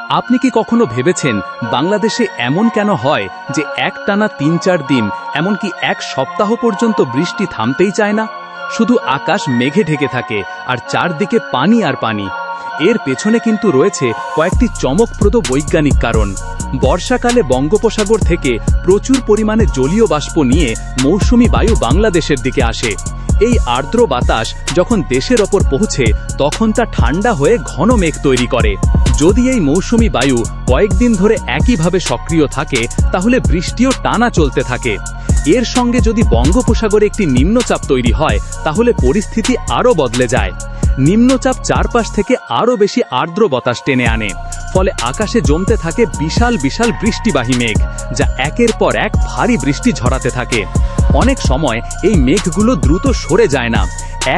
আপনি কি কখনো ভেবেছেন বাংলাদেশে এমন কেন হয় যে একটানা ৩-৪ দিন এমনকি এক সপ্তাহ পর্যন্ত বৃষ্টি থামতেই চায় না? শুধু আকাশ মেঘে ঢেকে থাকে আর চারদিকে পানি আর পানি। এর পেছনে কিন্তু রয়েছে কয়েকটি চমকপ্রদ বৈজ্ঞানিক কারণ। বর্ষাকালে বঙ্গোপসাগর থেকে প্রচুর পরিমাণে জলীয় বাষ্প নিয়ে মৌসুমী বায়ু বাংলাদেশের দিকে আসে। এই আর্দ্র বাতাস যখন দেশের ওপর পৌঁছে তখন তা ঠান্ডা হয়ে ঘন মেঘ তৈরি করে। যদি এই মৌসুমী বায়ু কয়েকদিন ধরে একইভাবে সক্রিয় থাকে তাহলে বৃষ্টিও টানা চলতে থাকে। এর সঙ্গে যদি বঙ্গোপসাগরে একটি নিম্নচাপ তৈরি হয় তাহলে পরিস্থিতি আরও বদলে যায়। নিম্নচাপ চারপাশ থেকে আরও বেশি আর্দ্র বাতাস টেনে আনে, ফলে আকাশে জমতে থাকে বিশাল বিশাল বৃষ্টিবাহী মেঘ, যা একের পর এক ভারী বৃষ্টি ঝরাতে থাকে। অনেক সময় এই মেঘগুলো দ্রুত সরে যায় না,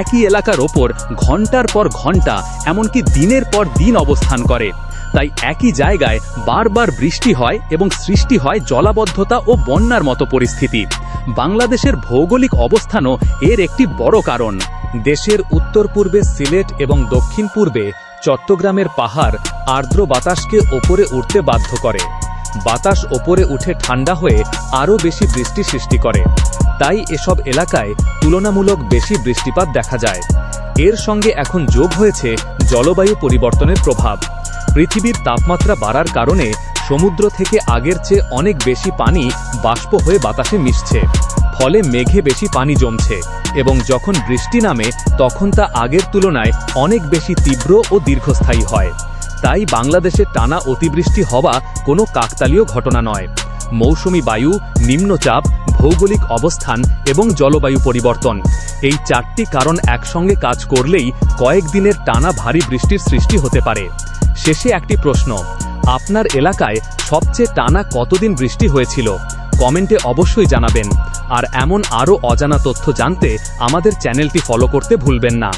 একই এলাকার ওপর ঘন্টার পর ঘন্টা এমনকি দিনের পর দিন অবস্থান করে। তাই একই জায়গায় বারবার বৃষ্টি হয় এবং সৃষ্টি হয় জলাবদ্ধতা ও বন্যার মতো পরিস্থিতি। বাংলাদেশের ভৌগোলিক অবস্থানও এর একটি বড় কারণ। দেশের উত্তর পূর্বে সিলেট এবং দক্ষিণ পূর্বে চট্টগ্রামের পাহাড় আর্দ্র বাতাসকে ওপরে উঠতে বাধ্য করে। বাতাস ওপরে উঠে ঠান্ডা হয়ে আরও বেশি বৃষ্টি সৃষ্টি করে, তাই এসব এলাকায় তুলনামূলক বেশি বৃষ্টিপাত দেখা যায়। এর সঙ্গে এখন যোগ হয়েছে জলবায়ু পরিবর্তনের প্রভাব। পৃথিবীর তাপমাত্রা বাড়ার কারণে সমুদ্র থেকে আগের চেয়ে অনেক বেশি পানি বাষ্প হয়ে বাতাসে মিশছে, ফলে মেঘে বেশি পানি জমছে এবং যখন বৃষ্টি নামে তখন তা আগের তুলনায় অনেক বেশি তীব্র ও দীর্ঘস্থায়ী হয়। তাই বাংলাদেশে টানা অতিবৃষ্টি হওয়া কোনো কাকতালীয় ঘটনা নয়। মৌসুমী বায়ু, নিম্নচাপ, ভৌগোলিক অবস্থান এবং জলবায়ু পরিবর্তন, এই চারটি কারণ একসঙ্গে কাজ করলেই কয়েকদিনের টানা ভারী বৃষ্টির সৃষ্টি হতে পারে। শেষে একটি প্রশ্ন, আপনার এলাকায় সবচেয়ে টানা কতদিন বৃষ্টি হয়েছিল? কমেন্টে অবশ্যই জানাবেন। আর এমন আরও অজানা তথ্য জানতে আমাদের চ্যানেলটি ফলো করতে ভুলবেন না।